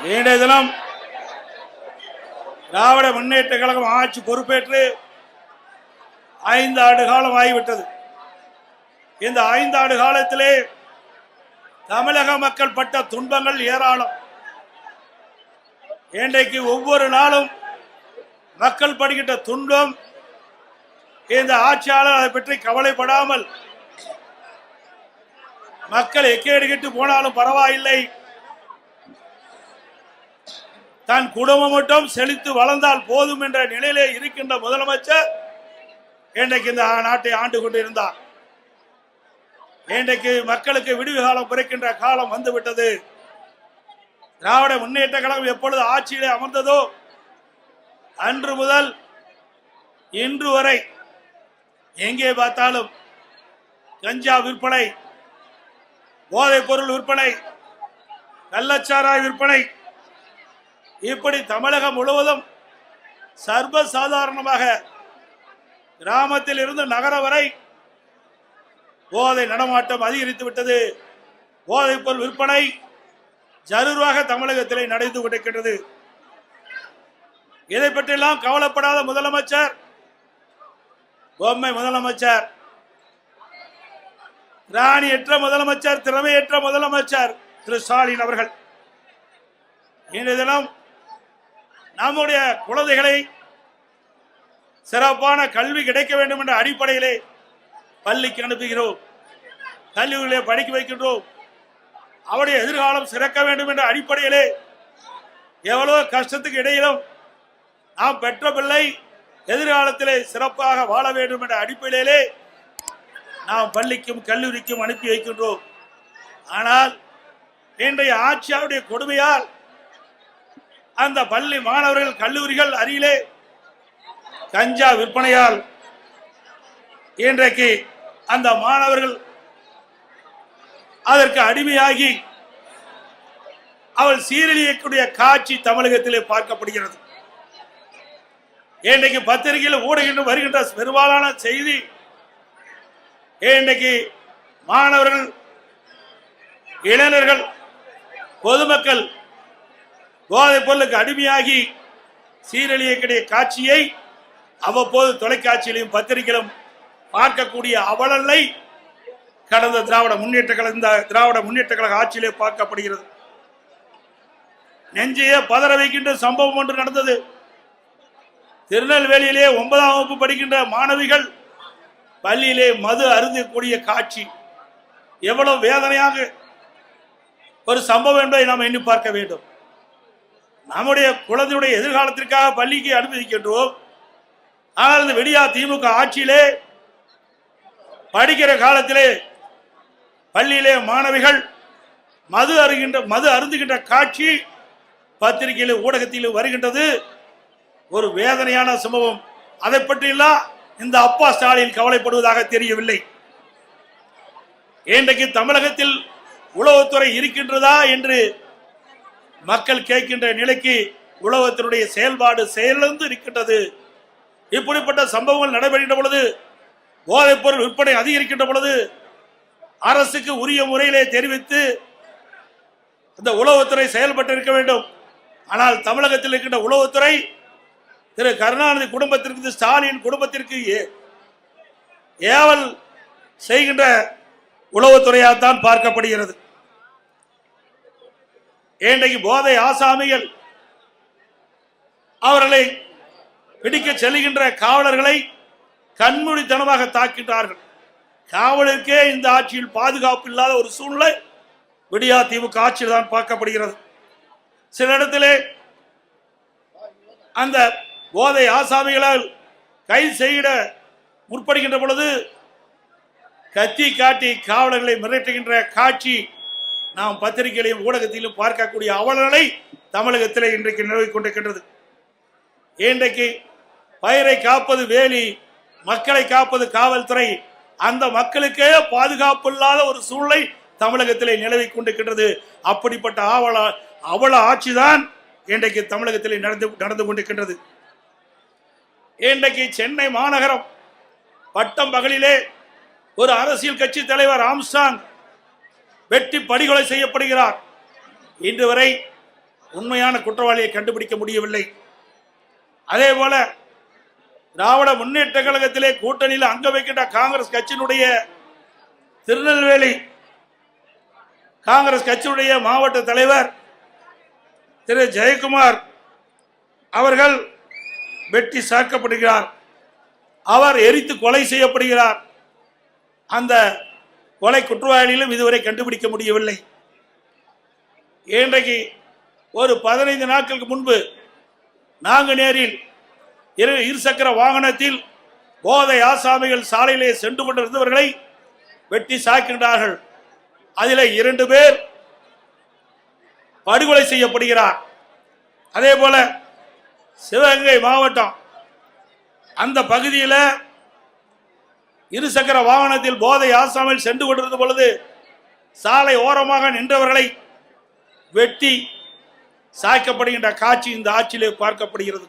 இன்றைய தினம் திராவிட முன்னேற்ற கழகம் ஆட்சி பொறுப்பேற்று 5 ஆண்டு காலம் ஆகிவிட்டது. இந்த 5 ஆண்டு காலத்திலே தமிழக மக்கள் பட்ட துன்பங்கள் ஏராளம். இன்றைக்கு ஒவ்வொரு நாளும் மக்கள் படுகின்ற துன்பம், இந்த ஆட்சியாளர் அதை பற்றி கவலைப்படாமல் மக்கள் எக்கேடுகிட்டு போனாலும் பரவாயில்லை, தன் குடும்பம் மட்டும் செழித்து வளர்ந்தால் போதும் என்ற நிலையிலே இருக்கின்ற முதலமைச்சர் இன்றைக்கு இந்த நாட்டை ஆண்டு கொண்டிருந்தார். இன்றைக்கு மக்களுக்கு விடுவு காலம் பிறக்கின்ற காலம் வந்துவிட்டது. திராவிட முன்னேற்ற கழகம் எப்பொழுது ஆட்சியிலே அமர்ந்ததோ அன்று முதல் இன்று வரை எங்கே பார்த்தாலும் கஞ்சா விற்பனை, போதைப் பொருள் விற்பனை, கள்ளச்சாராய விற்பனை, இப்படி தமிழகம் முழுவதும் சர்வசாதாரணமாக கிராமத்தில் இருந்து நகரம் வரை போதை நடமாட்டம் அதிகரித்து விட்டது. போதைப் பொருள் விற்பனை ஜரூராக தமிழகத்திலே நடந்து கொண்டிருக்கிறது. இதை பற்றியெல்லாம் கவலைப்படாத முதலமைச்சர், பொம்மை முதலமைச்சர், ராணியற்ற முதலமைச்சர், திறமையற்ற முதலமைச்சர் திரு ஸ்டாலின் அவர்கள் இன்றைய தினம் நம்முடைய குழந்தைகளை சிறப்பான கல்வி கிடைக்க வேண்டும் என்ற அடிப்படையிலே பள்ளிக்கு அனுப்புகிறோம், கல்லூரியிலே படிக்க வைக்கின்றோம். அவருடைய எதிர்காலம் சிறக்க வேண்டும் என்ற அடிப்படையிலே எவ்வளவு கஷ்டத்துக்கு இடையிலும் நாம் பெற்ற பிள்ளை எதிர்காலத்திலே சிறப்பாக வாழ வேண்டும் என்ற அடிப்படையிலே நாம் பள்ளிக்கும் கல்லூரிக்கும் அனுப்பி வைக்கின்றோம். ஆனால் இன்றைய ஆட்சியாருடைய கொடுமையால் அந்த பள்ளி மாணவர்கள் கல்லூரிகள் அருகிலே கஞ்சா விற்பனையால் இன்றைக்கு அந்த மாணவர்கள் அதற்கு அடிமையாகி அவள் சீரழியக்கூடிய காட்சி தமிழகத்திலே பார்க்கப்படுகிறது. இன்றைக்கு பத்திரிகையில் ஊடகங்கள் வருகின்ற பெரும்பாலான செய்தி, இன்றைக்கு மாணவர்கள், இளைஞர்கள், பொதுமக்கள் போதைப் பொருளுக்கு அடிமையாகி சீரழியக்கூடிய காட்சியை அவ்வப்போது தொலைக்காட்சியிலும் பத்திரிகையிலும் பார்க்கக்கூடிய அவலங்களை கடந்த திராவிட முன்னேற்ற கழக ஆட்சியிலே பார்க்கப்படுகிறது. நெஞ்சையே பதற வைக்கின்ற சம்பவம் ஒன்று நடந்தது. திருநெல்வேலியிலே 9ஆம் வகுப்பு படிக்கின்ற மாணவிகள் பள்ளியிலே மது அருந்தக்கூடிய காட்சி எவ்வளவு வேதனையாக ஒரு சம்பவம் என்பதை நாம் எண்ணி பார்க்க வேண்டும். நம்முடைய குழந்தையுடைய எதிர்காலத்திற்காக பள்ளிக்கு அனுமதிக்கின்றோம். ஆனால் இந்த விடியா திமுக ஆட்சியிலே படிக்கிற காலத்திலே பள்ளியிலே மாணவிகள் மது அருந்துகின்ற காட்சி பத்திரிகையிலும் ஊடகத்திலும் வருகின்றது. ஒரு வேதனையான சம்பவம். அதை பற்றியெல்லாம் இந்த அப்பா ஸ்டாலின் கவலைப்படுவதாக தெரியவில்லை. இன்றைக்கு தமிழகத்தில் உளவுத்துறை இருக்கின்றதா என்று மக்கள் கேட்கின்ற நிலைக்கு உளவுத்துறையுடைய செயல்பாடு செயலிழந்து இருக்கின்றது. இப்படிப்பட்ட சம்பவங்கள் நடைபெறுகின்ற பொழுது, போதைப் பொருள் விற்பனை அதிகரிக்கின்ற பொழுது அரசுக்கு உரிய முறையிலே தெரிவித்து இந்த உளவுத்துறை செயல்பட்டு இருக்க வேண்டும். ஆனால் தமிழகத்தில் இருக்கின்ற உளவுத்துறை திரு கருணாநிதி குடும்பத்திற்கு, ஸ்டாலின் குடும்பத்திற்கு ஏவல் செய்கின்ற உளவுத்துறையாகத்தான் பார்க்கப்படுகிறது. இன்றைக்கு போதை ஆசாமிகள் அவர்களை பிடிக்க செல்கின்ற காவலர்களை கண்மூடித்தனமாக தாக்கின்றார்கள். காவலருக்கே இந்த ஆட்சியில் பாதுகாப்பு இல்லாத ஒரு சூழ்நிலை விடியா திமுக ஆட்சியில் தான் பார்க்கப்படுகிறது. சில இடத்திலே அந்த போதை ஆசாமிகளால் கைது செய்ய முற்படுகின்ற பொழுது கத்தி காட்டி காவலர்களை மிரட்டுகின்ற காட்சி நாம் பத்திரிகையிலும் ஊடகத்திலும் பார்க்கக்கூடிய அவலங்களை தமிழகத்திலே இன்றைக்கு நிலவிக் கொண்டிருக்கின்றது. இன்றைக்கு பயிரை காப்பது வேலி, மக்களை காப்பது காவல்துறை. அந்த மக்களுக்கே பாதுகாப்பு இல்லாத ஒரு சூழ்நிலை தமிழகத்திலே நிலவிக் கொண்டிருக்கின்றது. அப்படிப்பட்ட அவல ஆட்சிதான் இன்றைக்கு தமிழகத்திலே நடந்து கொண்டிருக்கின்றது. இன்றைக்கு சென்னை மாநகரம் பட்டம் பகலிலே ஒரு அரசியல் கட்சி தலைவர் ஆம்ஸ்ட்ராங் வெட்டி படுகொலை செய்யப்படுகிறார். இன்று வரை உண்மையான குற்றவாளியை கண்டுபிடிக்க முடியவில்லை. அதே போல திராவிட முன்னேற்ற கழகத்திலே கூட்டணியில் அங்க வைக்கின்ற காங்கிரஸ் கட்சியினுடைய திருநெல்வேலி காங்கிரஸ் கட்சியுடைய மாவட்ட தலைவர் திரு ஜெயக்குமார் அவர்கள் வெட்டி சாக்கப்படுகிறார். அவர் எரித்து கொலை செய்யப்படுகிறார். அந்த கொலை குற்றவாளிகளும் இதுவரை கண்டுபிடிக்க முடியவில்லை. இன்றைக்கு ஒரு 15 நாட்களுக்கு முன்பு நாங்குநேரில் இருசக்கர வாகனத்தில் போதை ஆசாமிகள் சாலையிலே சென்று கொண்டிருந்தவர்களை வெட்டி சாய்க்கின்றார்கள். அதில் 2 பேர் படுகொலை செய்யப்படுகிறார். அதே போல சிவகங்கை மாவட்டம் அந்த பகுதியில் இருசக்கர வாகனத்தில் போதை ஆசாமில் சென்று கொண்டிருந்த பொழுது சாலை ஓரமாக நின்றவர்களை வெட்டி சாய்க்கப்படுகின்ற காட்சி இந்த ஆட்சியிலே பார்க்கப்படுகிறது.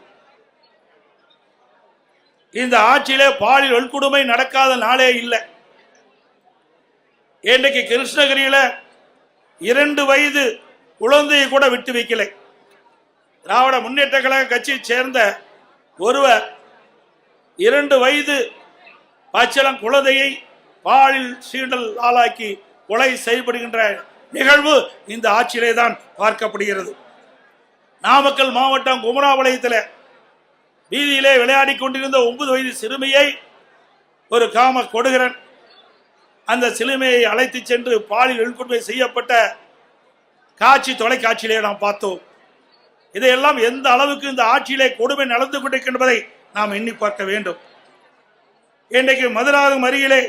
இந்த ஆட்சியிலே பாலியல் வன்கொடுமை நடக்காத நாளே இல்லை. இன்றைக்கு கிருஷ்ணகிரியில 2 வயது குழந்தையை கூட விட்டு வைக்கலை. திராவிட முன்னேற்ற கழக கட்சியை சேர்ந்த ஒருவர் 2 வயது பச்சிளம் குழந்தையை பாலியல் சீண்டல் ஆளாக்கி கொலை செய்யப்படுகின்ற நிகழ்வு இந்த ஆட்சியிலே தான் பார்க்கப்படுகிறது. நாமக்கல் மாவட்டம் குமராபாளையத்தில் வீதியிலே விளையாடி கொண்டிருந்த 9 வயது சிறுமியை ஒரு காம கொடுகிறன் அந்த சிறுமியை அழைத்து சென்று பாலியல் வன்கொடுமை செய்யப்பட்ட காட்சி தொலைக்காட்சியிலே நாம் பார்த்தோம். இதையெல்லாம் எந்த அளவுக்கு இந்த ஆட்சியிலே கொடுமை நடந்து கொண்டிருக்கின்றதை நாம் எண்ணி பார்க்க வேண்டும். இன்றைக்கு மதுராந்தகம் அருகிலே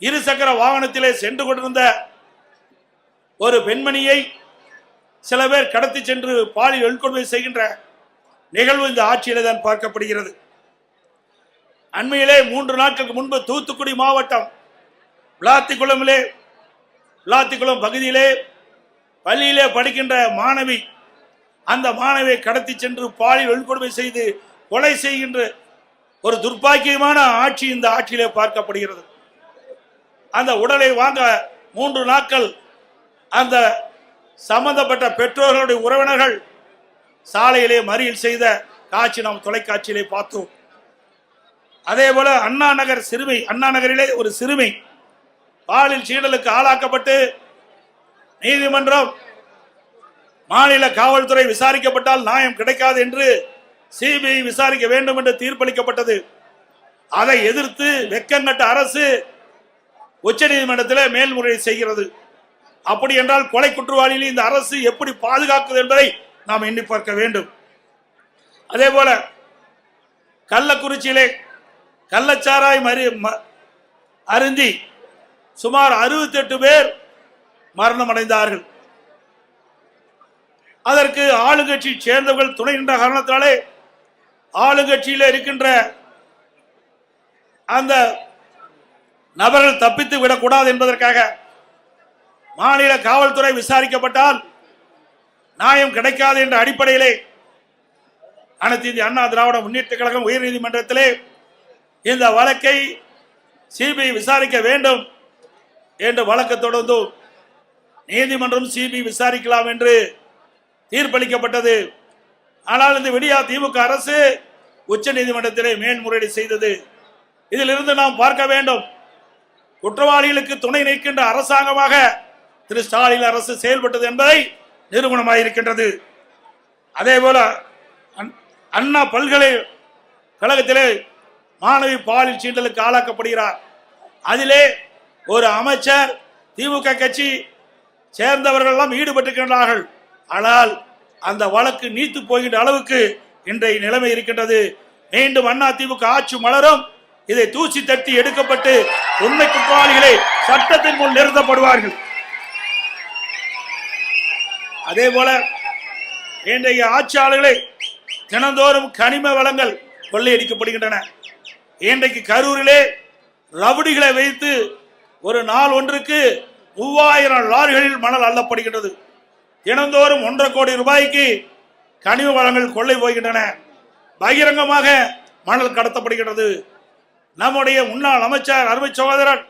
இருசக்கர வாகனத்திலே சென்று கொண்டிருந்த ஒரு பெண்மணியை சில பேர் கடத்தி சென்று பாலியல் வன்கொடுமை செய்கின்ற நிகழ்வு இந்த ஆட்சியிலே தான் பார்க்கப்படுகிறது. அண்மையிலே 3 நாட்களுக்கு முன்பு தூத்துக்குடி மாவட்டம் விளாத்திக்குளம் பகுதியிலே பள்ளியிலே படிக்கின்ற மாணவி அந்த மாணவியை கடத்தி சென்று பாலியல் வன்கொடுமை செய்து கொலை செய்கின்ற ஒரு துர்ப்பாக்கியமான ஆட்சி இந்த ஆட்சியிலே பார்க்கப்படுகிறது. அந்த உடலை வாங்க 3 நாட்கள் அந்த சம்பந்தப்பட்ட பெற்றோர்களுடைய உறவினர்கள் சாலையிலே மறியல் செய்த காட்சி நாம் தொலைக்காட்சியிலே பார்த்தோம். அதே போல அண்ணா நகரிலே ஒரு சிறுமி பாலியல் சீண்டலுக்கு ஆளாக்கப்பட்டு நீதிமன்றம் மாநில காவல்துறை விசாரிக்கப்பட்டால் நியாயம் கிடைக்காது என்று சிபிஐ விசாரிக்க வேண்டும் என்று தீர்ப்பளிக்கப்பட்டது. அதை எதிர்த்து வெக்கங்கட்ட அரசு உச்சநீதிமன்றத்தில் மேல்முறையீடு செய்கிறது. அப்படி என்றால் கொலை குற்றவாளிகளை இந்த அரசு எப்படி பாதுகாக்குது என்பதை நாம் எண்ணி பார்க்க வேண்டும். அதே போல கள்ளக்குறிச்சியிலே கள்ளச்சாராய் அருந்தி சுமார் 68 பேர் மரணம் அடைந்தார்கள். அதற்கு ஆளுங்கட்சி சேர்ந்தவர்கள் துணை நின்ற காரணத்தினாலே ஆளுங்கட்சியில் இருக்கின்ற அந்த நபர்கள் தப்பித்து விடக்கூடாது என்பதற்காக மாநில காவல்துறை விசாரிக்கப்பட்டால் நியாயம் கிடைக்காது என்ற அடிப்படையிலே அனைத்து இந்திய அண்ணா திராவிட முன்னேற்ற கழகம் உயர்நீதிமன்றத்திலே இந்த வழக்கை சிபிஐ விசாரிக்க வேண்டும் என்று வழக்கு தொடர்ந்து நீதிமன்றம் சிபிஐ விசாரிக்கலாம் என்று தீர்ப்பளிக்கப்பட்டது. ஆனால் இந்த விடியா திமுக அரசு உச்ச நீதிமன்றத்திலே மேல்முறையீடு செய்தது. இதிலிருந்து நாம் பார்க்க வேண்டும், குற்றவாளிகளுக்கு துணை நிற்கின்ற அரசாங்கமாக திரு ஸ்டாலின் அரசு செயல்பட்டது என்பதை நிரூபணமாயிருக்கின்றது. அதே போல அண்ணா பல்கலைக்கழகத்திலே மாணவி பாலியல் சீண்டலுக்கு ஆளாக்கப்படுகிறார். அதிலே ஒரு அமைச்சர் திமுக கட்சி சேர்ந்தவர்கள் எல்லாம் ஈடுபட்டிருக்கின்றார்கள். ஆனால் அந்த வழக்கு நீத்து போகின்ற அளவுக்கு இன்றைய நிலைமை இருக்கின்றது. மீண்டும் அண்ணா திமுக ஆட்சி மலரும், இதை தூசி தட்டி எடுக்கப்பட்டு உண்மை குற்றவாளிகளை சட்டத்தின் முன் நிறுத்தப்படுவார்கள். அதே போல இன்றைய ஆட்சியாளர்களை தினந்தோறும் கனிம வளங்கள் கொள்ளையடிக்கப்படுகின்றன. இன்றைக்கு கரூரிலே ரவுடிகளை வைத்து ஒரு நாள் ஒன்றுக்கு 3000 லாரிகளில் மணல் அள்ளப்படுகின்றது. தினந்தோறும் 1.5 கோடி ரூபாய்க்கு கனிம வளங்கள் கொள்ளை போகின்றன. பகிரங்கமாக மணல் கடத்தப்படுகின்றது. நம்முடைய முன்னாள் அமைச்சர் அருமை சகோதரர்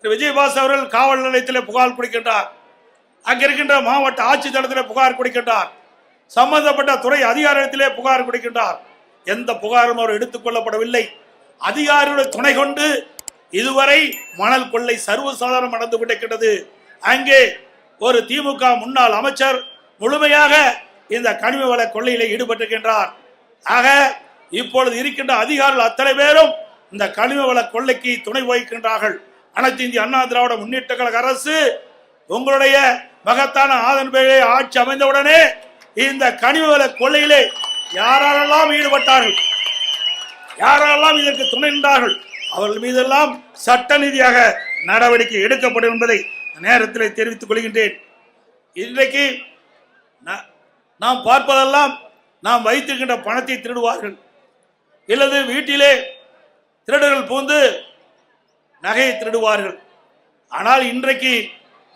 விஜயபாஸ் அவர்கள் காவல் நிலையத்தில் புகார் கொடுக்கின்றார். அங்க இருக்கின்ற மாவட்ட ஆட்சித்தளத்திலே புகார் கொடுக்கின்றார், சம்பந்தப்பட்ட துறை அதிகாரத்திலே புகார் கொடுக்கின்றார். எந்த புகாரும் அவர் எடுத்துக் கொள்ளப்படவில்லை. அதிகாரிகளுடைய துணை கொண்டு இதுவரை மணல் கொள்ளை சர்வசாதாரணம் நடந்து கொண்டிருக்கிறது. அங்கே ஒரு திமுக முன்னாள் அமைச்சர் முழுமையாக இந்த கனிம வள கொள்ளையிலே ஈடுபட்டிருக்கின்றார். ஆக இப்பொழுது இருக்கின்ற அதிகாரிகள் அத்தனை பேரும் இந்த கனிம வள கொள்ளைக்கு துணை வகிக்கின்றார்கள். அனைத்து இந்திய அண்ணா திராவிட முன்னேற்ற கழக அரசு உங்களுடைய மகத்தான ஆதரவு பேரிலே ஆட்சி அமைந்தவுடனே இந்த கனிம வள கொள்ளையிலே யாரெல்லாம் ஈடுபட்டார்கள், யாரெல்லாம் இதற்கு துணை நின்றார்கள், அவர்கள் மீதெல்லாம் சட்ட ரீதியாக நடவடிக்கை எடுக்கப்படும் என்பதை நேரத்தில் தெரிவித்துக் கொள்கின்றேன். இன்றைக்கு நாம் பார்ப்பதெல்லாம் நாம் வைத்திருக்கின்ற பணத்தை திருடுவார்கள், இல்லது வீட்டிலே திருடர்கள் புகுந்து நகையை திருடுவார்கள். ஆனால் இன்றைக்கு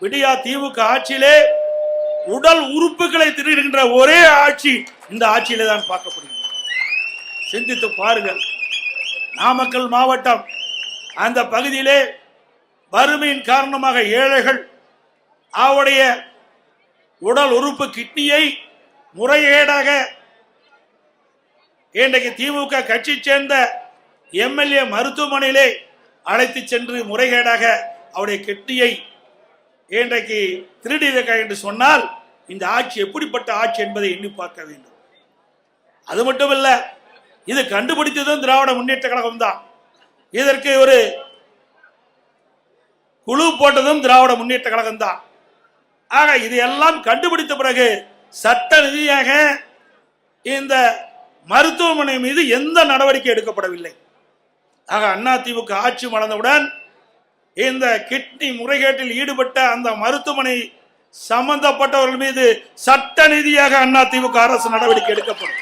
விடியா திமுக ஆட்சியிலே உடல் உறுப்புகளை திருடுகின்ற ஒரே ஆட்சி இந்த ஆட்சியிலே தான் பார்க்கப்படுகிறது. சிந்தித்து பாருங்கள். நாமக்கல் மாவட்டம் அந்த பகுதியிலே வறுமையின் காரணமாக ஏழைகள் அவருடைய உடல் உறுப்பு கிட்னியை முறைகேடாக இன்றைக்கு திமுக கட்சி சேர்ந்த எம்எல்ஏ மருத்துவமனையிலே அழைத்து சென்று முறைகேடாக அவருடைய கிட்னியை இன்றைக்கு திருடியிருக்க என்று சொன்னால் இந்த ஆட்சி எப்படிப்பட்ட ஆட்சி என்பதை எண்ணி பார்க்க வேண்டும். அது மட்டுமல்ல, இது கண்டுபிடித்ததும் திராவிட முன்னேற்ற கழகம் தான். இதற்கு ஒரு குழு போட்டதும் திராவிட முன்னேற்ற கழகம் தான். ஆக இதையெல்லாம் கண்டுபிடித்த பிறகு சட்ட ரீதியாக இந்த மருத்துவமனை மீது எந்த நடவடிக்கை எடுக்கப்படவில்லை. ஆக அதிமுக ஆட்சி மலர்ந்தவுடன் இந்த கிட்னி முறைகேட்டில் ஈடுபட்ட அந்த மருத்துவமனை சம்பந்தப்பட்டவர்கள் மீது சட்ட ரீதியாக அதிமுக அரசு நடவடிக்கை எடுக்கப்படும்.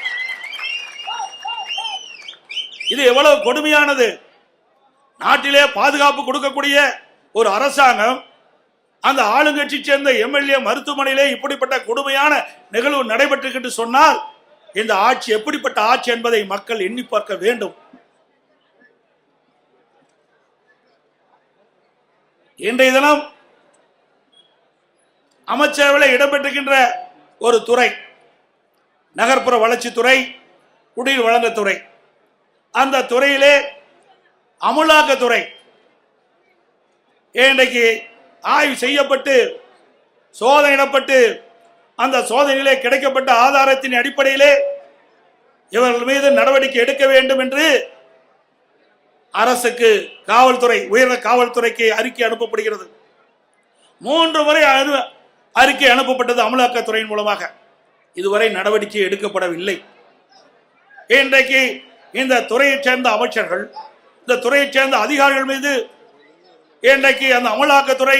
இது எவ்வளவு கொடுமையானது. நாட்டிலே பாதுகாப்பு கொடுக்கக்கூடிய ஒரு அரசாங்கம் அந்த ஆளுங்கட்சி சேர்ந்த எம்எல்ஏ மருத்துவமனையிலே இப்படிப்பட்ட கொடுமையான நிகழ்வு நடைபெற்று என்று சொன்னால் இந்த ஆட்சி எப்படிப்பட்ட ஆட்சி என்பதை மக்கள் எண்ணி பார்க்க வேண்டும். இன்றைய தினம் அமைச்சரவையில் இடம்பெற்றிருக்கின்ற ஒரு துறை நகர்ப்புற வளர்ச்சித்துறை, குடிநீர் வழங்கத்துறை. அந்த துறையிலே அமலாக்கத்துறை இன்றைக்கு ஆய்வு செய்யப்பட்டு சோதனையிடப்பட்டு அந்த சோதனையிலே கிடைக்கப்பட்ட ஆதாரத்தின் அடிப்படையிலே இவர்கள் மீது நடவடிக்கை எடுக்க வேண்டும் என்று அரசுக்கு காவல்துறை, உயர்ந்த காவல்துறைக்கு அறிக்கை அனுப்பப்படுகிறது. 3 முறை அறிக்கை அனுப்பப்பட்டது அமலாக்கத்துறையின் மூலமாக. இதுவரை நடவடிக்கை எடுக்கப்படவில்லை. இன்றைக்கு இந்த துறையைச் சேர்ந்த அமைச்சர்கள், இந்த துறையைச் சேர்ந்த அதிகாரிகள் மீது இன்றைக்கு அந்த அமலாக்கத்துறை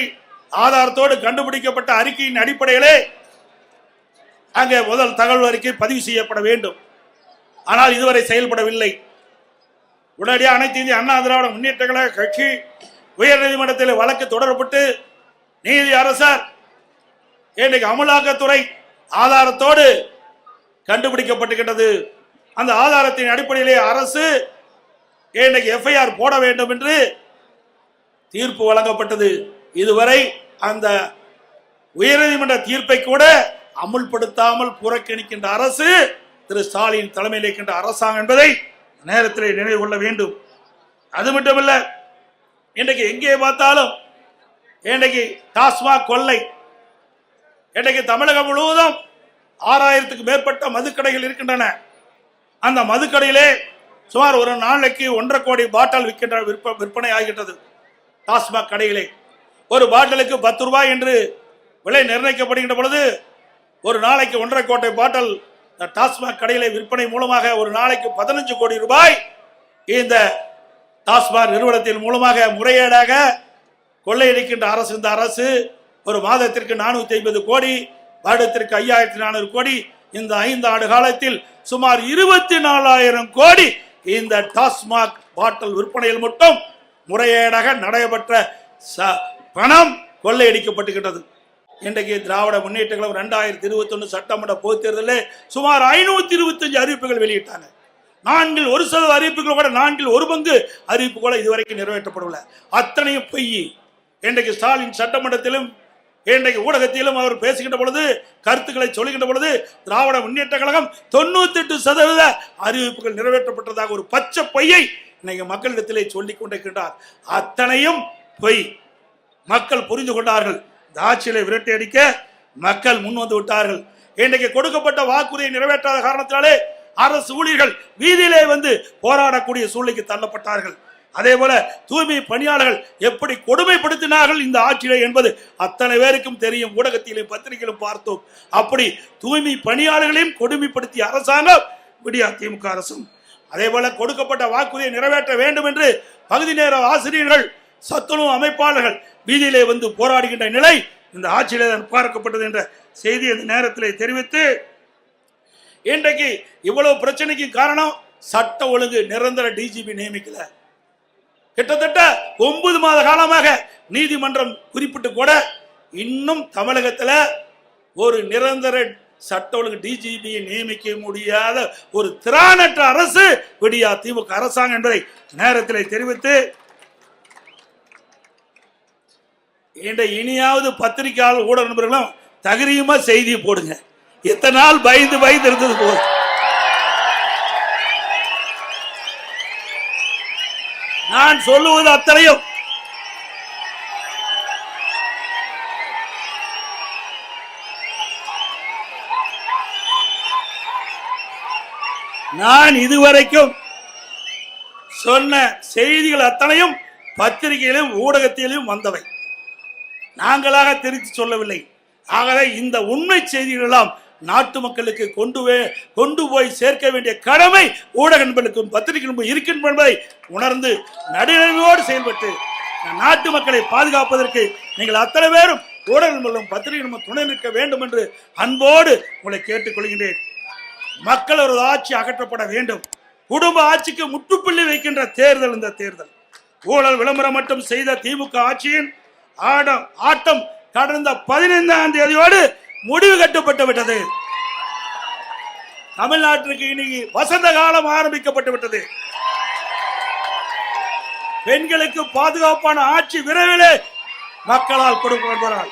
ஆதாரத்தோடு கண்டுபிடிக்கப்பட்ட அறிக்கையின் அடிப்படையிலே அங்கே முதல் தகவல் அறிக்கை பதிவு செய்யப்பட வேண்டும். ஆனால் இதுவரை செயல்படவில்லை. உடனடியாக அனைத்து இந்திய அண்ணா திராவிட முன்னேற்ற கழக கட்சி உயர் நீதிமன்றத்தில் வழக்கு தொடரப்பட்டு நீதி அரசர் இன்றைக்கு அமலாக்கத்துறை ஆதாரத்தோடு கண்டுபிடிக்கப்பட்டிருக்கிறது. அந்த ஆதாரத்தின் அடிப்படையிலே அரசு இன்றைக்கு எஃப்ஐஆர் போட வேண்டும் என்று தீர்ப்பு வழங்கப்பட்டது. இதுவரை அந்த உயர்நீதிமன்ற தீர்ப்பை கூட அமுல்படுத்தாமல் புறக்கணிக்கின்ற அரசு திரு ஸ்டாலின் தலைமையில் இருக்கின்ற அரசாங்கம் என்பதை நேரத்தில் நினைவு கொள்ள வேண்டும். அது மட்டுமல்ல, இன்றைக்கு எங்கே பார்த்தாலும் இன்றைக்கு டாஸ்மாக் கொள்ளை. இன்றைக்கு தமிழகம் முழுவதும் 6000க்கு மேற்பட்ட மதுக்கடைகள் இருக்கின்றன. அந்த மதுக்கடையிலே சுமார் ஒரு நாளைக்கு 1.5 கோடி பாட்டில் விற்பனை ஆகின்றது. டாஸ்மாக் கடையிலே ஒரு பாட்டிலுக்கு 10 ரூபாய் என்று விலை நிர்ணயிக்கப்படுகின்ற பொழுது ஒரு நாளைக்கு 1.5 கோடி பாட்டில் டாஸ்மாக் கடையிலே விற்பனை மூலமாக ஒரு நாளைக்கு 15 கோடி ரூபாய் இந்த டாஸ்மாக் நிறுவனத்தின் மூலமாக முறையீடாக கொள்ளையடிக்கின்ற அரசு. இந்த அரசு ஒரு மாதத்திற்கு 450 கோடி, வருடத்திற்கு 5400 கோடி, இந்த 5 ஆண்டு காலத்தில் சுமார் 24,000 கோடி இந்த டாஸ்மாக் பாட்டில் விற்பனையில் மட்டும் முறையீடாக நடைபெற்ற பணம் கொள்ளையடிக்கப்பட்டுகிறது. இன்றைக்கு திராவிட முன்னேற்ற கழகம் 2021 சட்டமன்ற பொதுத் தேர்தலில் சுமார் 525 அறிவிப்புகள் வெளியிட்டாங்க. 1% அறிவிப்புகள் கூட 1/4 அறிவிப்பு கூட இதுவரைக்கும் நிறைவேற்றப்படவில்லை. அத்தனையும் பொய். இன்றைக்கு ஸ்டாலின் சட்டமன்றத்திலும் இன்றைக்கு ஊடகத்திலும் அவர் பேசுகின்ற பொழுது, கருத்துக்களை சொல்லுகின்ற பொழுது, திராவிட முன்னேற்ற கழகம் 98% அறிவிப்புகள் நிறைவேற்றப்பட்டதாக ஒரு பச்சை பொய்யை இன்னைக்கு மக்களிடத்திலே சொல்லிக் கொண்டிருக்கின்றார். அத்தனையும் பொய். மக்கள் புரிந்து கொண்டார்கள். இந்த ஆட்சியை விரட்டி அடிக்க மக்கள் முன் வந்து விட்டார்கள். இன்றைக்கு கொடுக்கப்பட்ட வாக்குறுதியை நிறைவேற்றாத காரணத்தினாலே அரசு ஊழியர்கள் வீதியிலே வந்து போராடக்கூடிய சூழ்நிலைக்கு தள்ளப்பட்டார்கள். அதே போல தூய்மை பணியாளர்கள் எப்படி கொடுமைப்படுத்தினார்கள் இந்த ஆட்சியிலே என்பது அத்தனை பேருக்கும் தெரியும். ஊடகத்திலும் பத்திரிகையிலும் பார்த்தோம். அப்படி தூய்மை பணியாளர்களையும் கொடுமைப்படுத்திய அரசாங்கம் விடியா திமுக அரசும். அதே போல கொடுக்கப்பட்ட வாக்குறுதியை நிறைவேற்ற வேண்டும் என்று பகுதி நேர ஆசிரியர்கள், சத்துணவு அமைப்பாளர்கள் வீதியிலே வந்து போராடுகின்ற நிலை இந்த ஆட்சியிலே பார்க்கப்பட்டது என்ற செய்தி இந்த நேரத்தில் தெரிவித்து, இன்றைக்கு இவ்வளவு பிரச்சனைக்கு காரணம் சட்ட ஒழுங்கு நிரந்தர டிஜிபி நியமிக்கல. கிட்டத்தட்ட 9 மாத காலமாக நீதிமன்றம் குறிப்பிட்டு கூட இன்னும் தமிழகத்தில் ஒரு நிரந்தர சட்ட ஒழுங்கு டிஜிபியை நியமிக்க முடியாத ஒரு திராணற்ற அரசு விடியா திமுக அரசாங்கம் என்பதை நேரத்தில் தெரிவித்து, இனியாவது பத்திரிகையாளர் ஊடக நண்பர்களும் தகுதியுமா செய்தி போடுங்க. இத்தனை நாள் பயந்து பயந்து இருந்தது போதும். நான் சொல்லுவது அத்தனையும் நான் இதுவரைக்கும் சொன்ன செய்திகள் அத்தனையும் பத்திரிகையிலும் ஊடகத்திலும் வந்தவை, நாங்களாக தெரிவித்து சொல்லவில்லை. ஆகவே இந்த உண்மை செய்திகள் எல்லாம் நாட்டு மக்களுக்கு கொண்டு போய் சேர்க்க வேண்டிய கடமை ஊடக நண்பர்களுக்கும் பத்திரிகைகளுக்கும் இருக்கின்ற என்பதை உணர்ந்து நடுநிலையோடு செயல்பட்டு நாட்டு மக்களை பாதுகாப்பதற்கு நீங்கள் அத்தனை பேரும் ஊடக நண்பர்களும் பத்திரிகைகளும் துணை நிற்க வேண்டும் என்று அன்போடு உங்களை கேட்டுக்கொள்கின்றேன். மக்கள் ஒரு ஆட்சி அகற்றப்பட வேண்டும். குடும்ப ஆட்சிக்கு முற்றுப்புள்ளி வைக்கின்ற தேர்தல் இந்த தேர்தல். ஊழல் விளம்பரம் மட்டும் செய்த திமுக ஆட்சியின் ஆட்டம் கடந்த 15ஆம் தேதியோடு முடிவு கட்டப்பட்டு விட்டது. தமிழ்நாட்டிற்கு இன்னைக்கு வசந்த காலம் ஆரம்பிக்கப்பட்டு விட்டது. பெண்களுக்கு பாதுகாப்பான ஆட்சி விரைவிலே மக்களால் கொடுக்கப்படுகிறார்.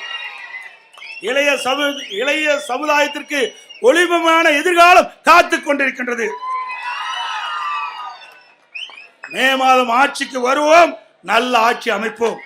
இளைய சமுதாயத்திற்கு ஒளிமயமான எதிர்காலம் காத்துக் கொண்டிருக்கின்றது. மே மாதம் ஆட்சிக்கு வருவோம், நல்ல ஆட்சி அமைப்போம்.